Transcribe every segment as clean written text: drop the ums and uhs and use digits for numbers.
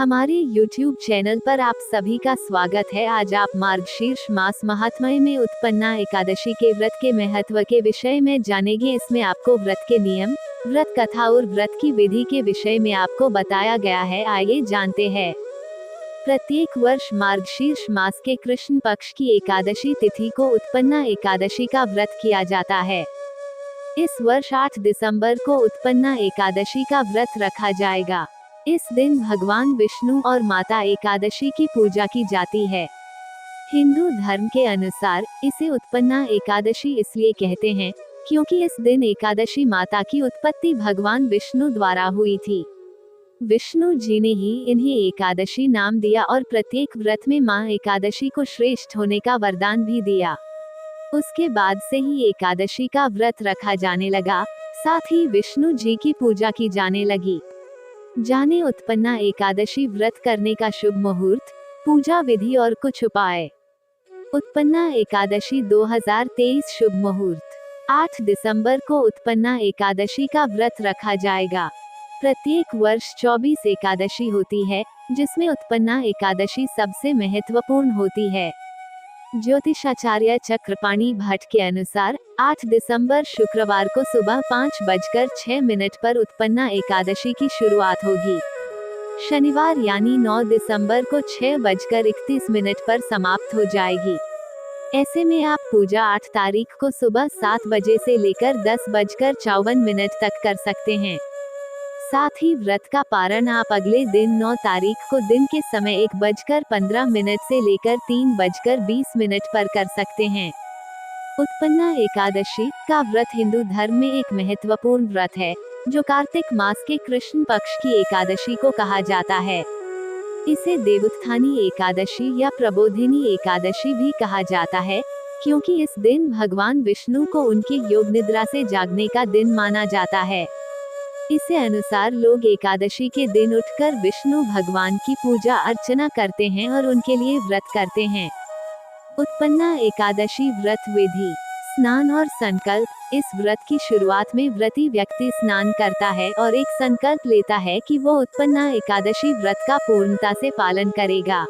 हमारे YouTube channel पर आप सभी का स्वागत है। आज आप मार्गशीर्ष मास महात्म्य में उत्पन्ना एकादशी के व्रत के महत्व के विषय में जानेंगे। इसमें आपको व्रत के नियम, व्रत कथा और व्रत की विधि के विषय में आपको बताया गया है। आइए जानते हैं। प्रत्येक वर्ष मार्गशीर्ष मास के कृष्ण पक्ष की एकादशी तिथि को उत्पन्ना एकादशी का व्रत किया जाता है। इस वर्ष 8 दिसंबर को उत्पन्ना एकादशी का व्रत रखा जाएगा। इस दिन भगवान विष्णु और माता एकादशी की पूजा की जाती है। हिंदू धर्म के अनुसार इसे उत्पन्ना एकादशी इसलिए कहते हैं क्योंकि इस दिन एकादशी माता की उत्पत्ति भगवान विष्णु द्वारा हुई थी। विष्णु जी ने ही इन्हें एकादशी नाम दिया और प्रत्येक व्रत में मां एकादशी को श्रेष्ठ होने का वरदान भी दिया। उसके बाद से ही एकादशी का व्रत रखा जाने लगा, साथ ही विष्णु जी की पूजा की जाने लगी। जाने उत्पन्ना एकादशी व्रत करने का शुभ मुहूर्त, पूजा विधि और कुछ उपाय। उत्पन्ना एकादशी 2023 शुभ मुहूर्त 8 दिसंबर को उत्पन्ना एकादशी का व्रत रखा जाएगा। प्रत्येक वर्ष 24 एकादशी होती है, जिसमें उत्पन्ना एकादशी सबसे महत्वपूर्ण होती है। ज्योतिषाचार्य चक्रपाणी भट्ट के अनुसार 8 दिसंबर शुक्रवार को सुबह 5:06 पर उत्पन्ना एकादशी की शुरुआत होगी। शनिवार यानी 9 दिसंबर को 6:31 पर समाप्त हो जाएगी। ऐसे में आप पूजा 8 तारीख को सुबह 7 बजे से लेकर 10:54 तक कर सकते हैं। साथ ही व्रत का पारण आप अगले दिन 9 तारीख को दिन के समय 1:15 से लेकर 3:20 पर कर सकते हैं। उत्पन्ना एकादशी का व्रत हिंदू धर्म में एक महत्वपूर्ण व्रत है, जो कार्तिक मास के कृष्ण पक्ष की एकादशी को कहा जाता है। इसे देवोत्थानी एकादशी या प्रबोधिनी एकादशी भी कहा जाता है, क्योंकि इस दिन भगवान विष्णु को उनके योग निद्रा से जागने का दिन माना जाता है। इसे अनुसार लोग एकादशी के दिन उठकर विष्णु भगवान की पूजा अर्चना करते हैं और उनके लिए व्रत करते हैं। उत्पन्ना एकादशी व्रत विधि, स्नान और संकल्प। इस व्रत की शुरुआत में व्रती व्यक्ति स्नान करता है और एक संकल्प लेता है कि वो उत्पन्ना एकादशी व्रत का पूर्णता से पालन करेगा।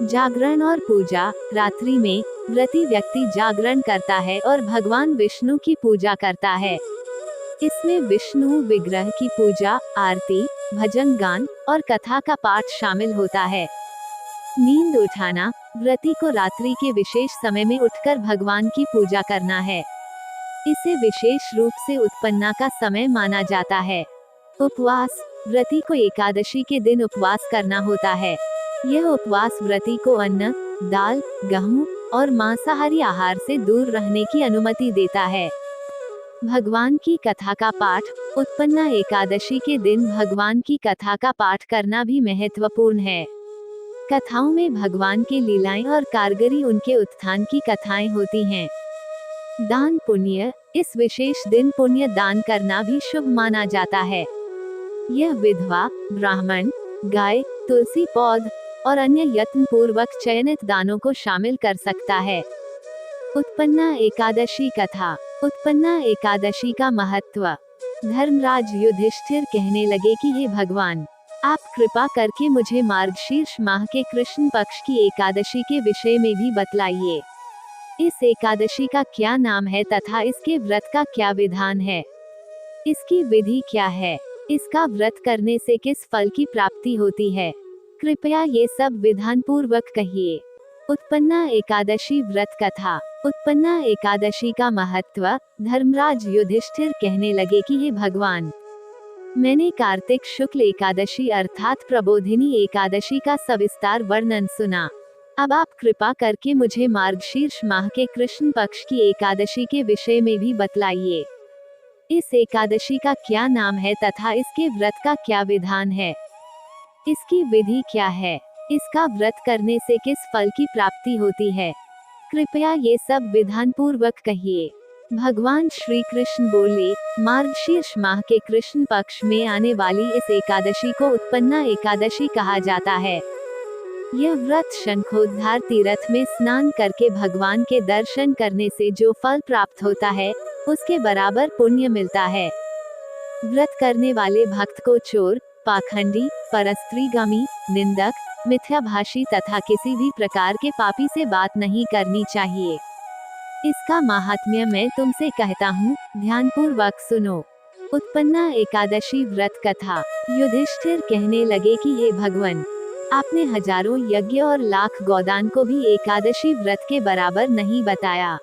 जागरण और पूजा। रात्रि में व्रती व्यक्ति जागरण करता है और भगवान विष्णु की पूजा करता है। इसमें विष्णु विग्रह की पूजा, आरती, भजन गान और कथा का पाठ शामिल होता है। नींद उठाना। व्रती को रात्रि के विशेष समय में उठकर भगवान की पूजा करना है। इसे विशेष रूप से उत्पन्ना का समय माना जाता है। उपवास। व्रती को एकादशी के दिन उपवास करना होता है। यह उपवास व्रती को अन्न, दाल, गेहूं और मांसाहारी आहार से दूर रहने की अनुमति देता है। भगवान की कथा का पाठ। उत्पन्ना एकादशी के दिन भगवान की कथा का पाठ करना भी महत्वपूर्ण है। कथाओं में भगवान की लीलाएं और कारगरी उनके उत्थान की कथाएं होती हैं। दान पुण्य। इस विशेष दिन पुण्य दान करना भी शुभ माना जाता है। यह विधवा, ब्राह्मण, गाय, तुलसी पौध और अन्य यत्न पूर्वक चयनित दानों को शामिल कर सकता है। उत्पन्ना एकादशी कथा। उत्पन्ना एकादशी का महत्व। धर्मराज युधिष्ठिर कहने लगे कि हे भगवान, आप कृपा करके मुझे मार्गशीर्ष माह के कृष्ण पक्ष की एकादशी के विषय में भी बतलाइए। इस एकादशी का क्या नाम है तथा इसके व्रत का क्या विधान है? इसकी विधि क्या है? इसका व्रत करने से किस फल की प्राप्ति होती है? कृपया ये सब विधान पूर्वक कहिए। उत्पन्ना एकादशी व्रत कथा। उत्पन्ना एकादशी का महत्व। धर्मराज युधिष्ठिर कहने लगे कि हे भगवान, मैंने कार्तिक शुक्ल एकादशी अर्थात प्रबोधिनी एकादशी का सविस्तार वर्णन सुना। अब आप कृपा करके मुझे मार्गशीर्ष माह के कृष्ण पक्ष की एकादशी के विषय में भी बतलाइए। इस एकादशी का क्या नाम है तथा इसके व्रत का क्या विधान है? इसकी विधि क्या है? इसका व्रत करने से किस फल की प्राप्ति होती है? कृपया ये सब विधान पूर्वक कहिए। भगवान श्री कृष्ण बोले, मार्गशीर्ष माह के कृष्ण पक्ष में आने वाली इस एकादशी को उत्पन्ना एकादशी कहा जाता है। यह व्रत शंखोद्धार तीर्थ में स्नान करके भगवान के दर्शन करने से जो फल प्राप्त होता है, उसके बराबर पुण्य मिलता है। व्रत करने वाले भक्त को चोर, पाखंडी, परस्त्रीगामी, निंदक, मिथ्याभाषी तथा किसी भी प्रकार के पापी से बात नहीं करनी चाहिए। इसका महात्म्य मैं तुमसे कहता हूँ, ध्यानपूर्वक सुनो। उत्पन्ना एकादशी व्रत कथा। युधिष्ठिर कहने लगे कि हे भगवान, आपने हजारों यज्ञ और लाख गोदान को भी एकादशी व्रत के बराबर नहीं बताया।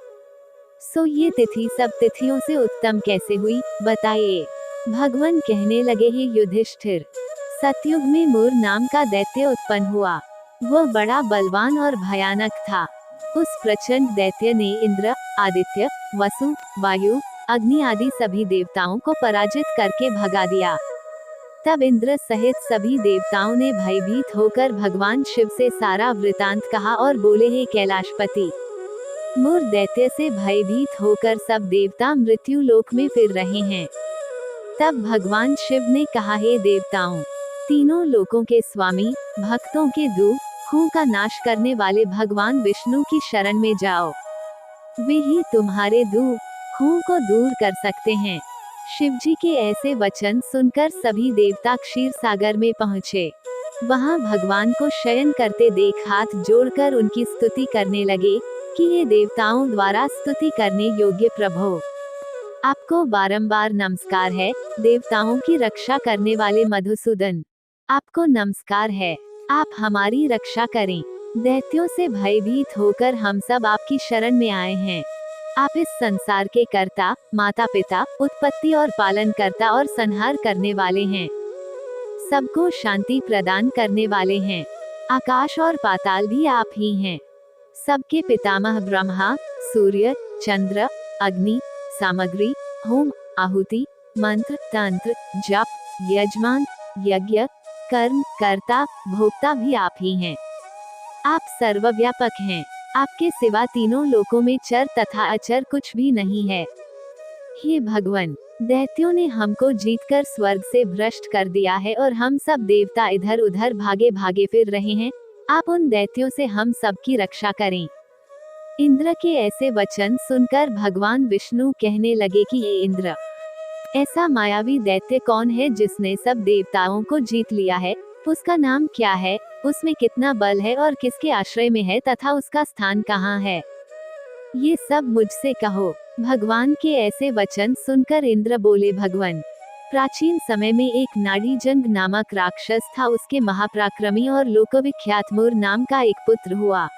सो ये तिथि सब तिथियों से उत्तम कैसे हुई, बताइए। भगवान कहने लगे, हे युधिष्ठिर, सतयुग में मूर नाम का दैत्य उत्पन्न हुआ। वह बड़ा बलवान और भयानक था। उस प्रचंड दैत्य ने इंद्र, आदित्य, वसु, वायु, अग्नि आदि सभी देवताओं को पराजित करके भगा दिया। तब इंद्र सहित सभी देवताओं ने भयभीत होकर भगवान शिव से सारा वृतांत कहा और बोले, हे कैलाशपति, मूर दैत्य से भयभीत होकर सब देवता मृत्यु लोक में फिर रहे हैं। तब भगवान शिव ने कहा, हे देवताओं, तीनों लोकों के स्वामी, भक्तों के दुखों का नाश करने वाले भगवान विष्णु की शरण में जाओ। वे ही तुम्हारे दुखों को दूर कर सकते हैं। शिवजी के ऐसे वचन सुनकर सभी देवता क्षीर सागर में पहुँचे। वहाँ भगवान को शयन करते देख हाथ जोड़कर उनकी स्तुति करने लगे कि ये देवताओं द्वारा स्तुति करने योग्य प्रभु, आपको बारंबार नमस्कार है। देवताओं की रक्षा करने वाले मधुसूदन, आपको नमस्कार है। आप हमारी रक्षा करें। दैत्यों से भयभीत होकर हम सब आपकी शरण में आए हैं। आप इस संसार के कर्ता, माता पिता, उत्पत्ति और पालन करता और संहार करने वाले हैं। सबको शांति प्रदान करने वाले हैं। आकाश और पाताल भी आप ही हैं। सबके पितामह ब्रह्मा, सूर्य, चंद्र, अग्नि, सामग्री, होम, आहुति, मंत्र, तंत्र, जप, यजमान, यज्ञ, कर्म, कर्ता, भोक्ता भी आप ही हैं। आप सर्वव्यापक हैं। आपके सिवा तीनों लोकों में चर तथा अचर कुछ भी नहीं है। हे भगवान, दैत्यों ने हमको जीतकर स्वर्ग से भ्रष्ट कर दिया है और हम सब देवता इधर उधर भागे भागे फिर रहे हैं। आप उन दैत्यों से हम सब की रक्षा करें। इंद्र के ऐसे वचन सुनकर भगवान विष्णु कहने लगे कि हे इंद्र, ऐसा मायावी दैत्य कौन है जिसने सब देवताओं को जीत लिया है? उसका नाम क्या है? उसमें कितना बल है और किसके आश्रय में है तथा उसका स्थान कहाँ है? ये सब मुझसे कहो। भगवान के ऐसे वचन सुनकर इंद्र बोले, भगवान, प्राचीन समय में एक नाड़ीजंग नामक राक्षस था। उसके महापराक्रमी और लोकविख्यात मूर नाम का एक पुत्र हुआ।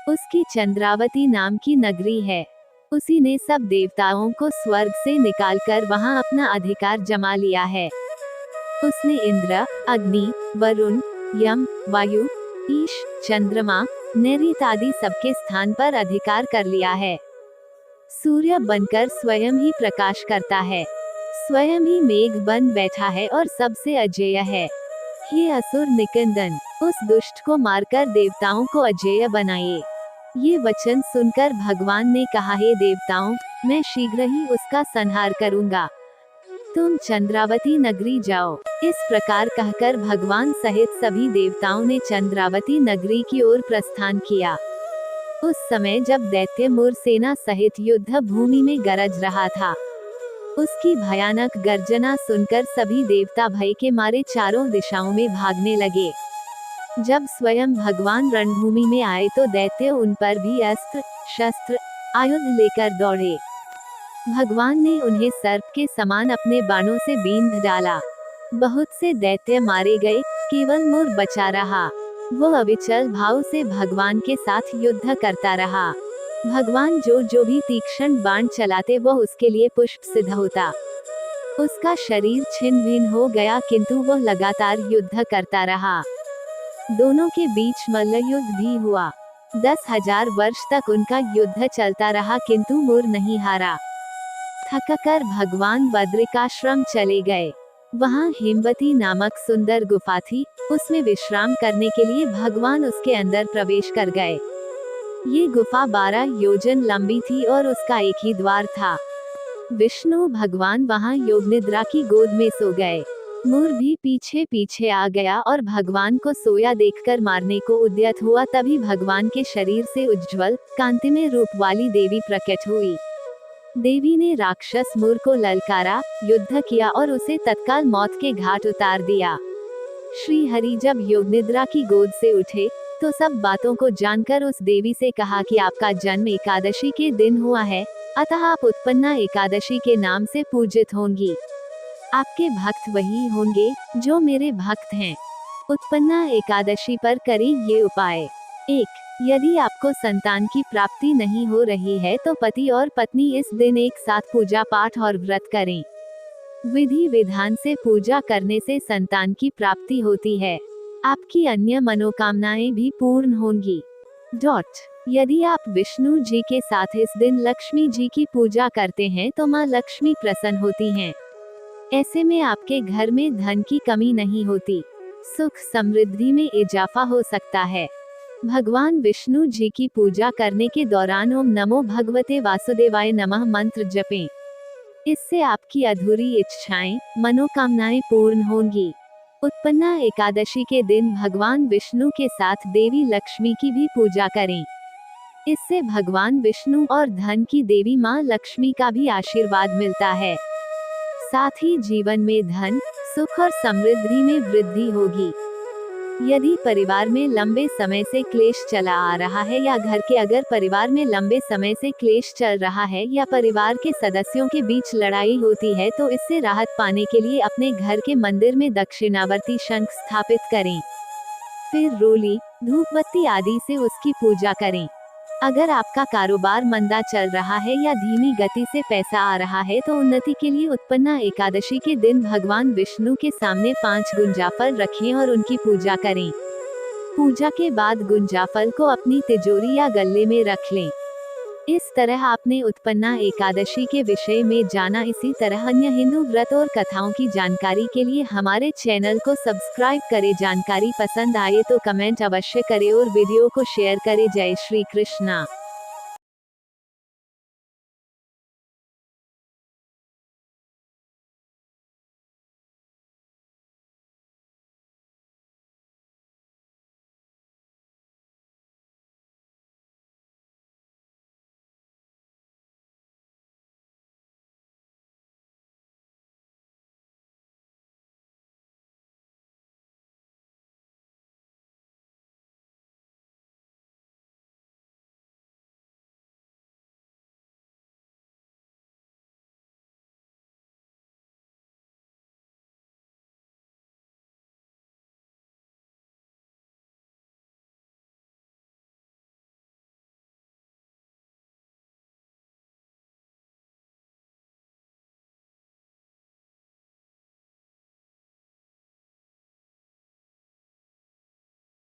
उसकी चंद्रावती नाम की नगरी है। उसी ने सब देवताओं को स्वर्ग से निकालकर वहां अपना अधिकार जमा लिया है। उसने इंद्र, अग्नि, वरुण, यम, वायु, ईश, चंद्रमा, नैऋत आदि सबके स्थान पर अधिकार कर लिया है। सूर्य बनकर स्वयं ही प्रकाश करता है, स्वयं ही मेघ बन बैठा है और सबसे अजेय है। हे असुर निकंदन, उस दुष्ट को मारकर देवताओं को अजेय बनाइए। ये वचन सुनकर भगवान ने कहा, हे देवताओं, मैं शीघ्र ही उसका संहार करूंगा। तुम चंद्रावती नगरी जाओ। इस प्रकार कहकर भगवान सहित सभी देवताओं ने चंद्रावती नगरी की ओर प्रस्थान किया। उस समय जब दैत्य मूर सेना सहित युद्ध भूमि में गरज रहा था, उसकी भयानक गर्जना सुनकर सभी देवता भय के मारे चारों दिशाओं में भागने लगे। जब स्वयं भगवान रणभूमि में आए तो दैत्य उन पर भी अस्त्र शस्त्र आयुध लेकर दौड़े। भगवान ने उन्हें सर्प के समान अपने बाणों से बींध डाला। बहुत से दैत्य मारे गए, केवल मूर बचा रहा। वो अविचल भाव से भगवान के साथ युद्ध करता रहा। भगवान जो भी तीक्ष्ण बाण चलाते वह उसके लिए पुष्प सिद्ध होता। उसका शरीर छिन्न भिन्न हो गया, किंतु वह लगातार युद्ध करता रहा। दोनों के बीच मल्लयुद्ध भी हुआ। 10,000 वर्ष तक उनका युद्ध चलता रहा, किंतु मूर नहीं हारा। थककर भगवान बद्रिकाश्रम चले गए। वहाँ हेमवती नामक सुंदर गुफा थी। उसमें विश्राम करने के लिए भगवान उसके अंदर प्रवेश कर गए। ये गुफा 12 योजन लंबी थी और उसका एक ही द्वार था। विष्णु भगवान वहाँ योग निद्रा की गोद में सो गए। मूर भी पीछे पीछे आ गया और भगवान को सोया देखकर मारने को उद्यत हुआ। तभी भगवान के शरीर से उज्ज्वल कांतिमय रूप वाली देवी प्रकट हुई। देवी ने राक्षस मूर को ललकारा, युद्ध किया और उसे तत्काल मौत के घाट उतार दिया। श्री हरि जब योग निद्रा की गोद से उठे तो सब बातों को जानकर उस देवी से कहा कि आपका जन्म एकादशी के दिन हुआ है, अतः आप उत्पन्ना एकादशी के नाम से पूजित होंगी। आपके भक्त वही होंगे जो मेरे भक्त हैं। उत्पन्ना एकादशी पर करें ये उपाय। 1. यदि आपको संतान की प्राप्ति नहीं हो रही है तो पति और पत्नी इस दिन एक साथ पूजा पाठ और व्रत करें। विधि विधान से पूजा करने से संतान की प्राप्ति होती है। आपकी अन्य मनोकामनाएं भी पूर्ण होंगी। यदि आप विष्णु जी के साथ इस दिन लक्ष्मी जी की पूजा करते हैं तो माँ लक्ष्मी प्रसन्न होती हैं। ऐसे में आपके घर में धन की कमी नहीं होती, सुख समृद्धि में इजाफा हो सकता है। भगवान विष्णु जी की पूजा करने के दौरान ओम नमो भगवते वासुदेवाय नमः मंत्र जपें। इससे आपकी अधूरी इच्छाएं, मनोकामनाएं पूर्ण होंगी। उत्पन्ना एकादशी के दिन भगवान विष्णु के साथ देवी लक्ष्मी की भी पूजा करें। इससे भगवान विष्णु और धन की देवी माँ लक्ष्मी का भी आशीर्वाद मिलता है। साथ ही जीवन में धन, सुख और समृद्धि में वृद्धि होगी। यदि परिवार में लंबे समय से क्लेश चला आ रहा है या अगर परिवार में लंबे समय से क्लेश चल रहा है या परिवार के सदस्यों के बीच लड़ाई होती है तो इससे राहत पाने के लिए अपने घर के मंदिर में दक्षिणावर्ती शंख स्थापित करें। फिर रोली, धूपबत्ती आदि से उसकी पूजा करें। अगर आपका कारोबार मंदा चल रहा है या धीमी गति से पैसा आ रहा है तो उन्नति के लिए उत्पन्ना एकादशी के दिन भगवान विष्णु के सामने 5 गुंजाफल रखें और उनकी पूजा करें। पूजा के बाद गुंजाफल को अपनी तिजोरी या गल्ले में रख लें। इस तरह आपने उत्पन्ना एकादशी के विषय में जाना। इसी तरह अन्य हिंदू व्रत और कथाओं की जानकारी के लिए हमारे चैनल को सब्सक्राइब करें। जानकारी पसंद आए तो कमेंट अवश्य करें और वीडियो को शेयर करें। जय श्री कृष्णा।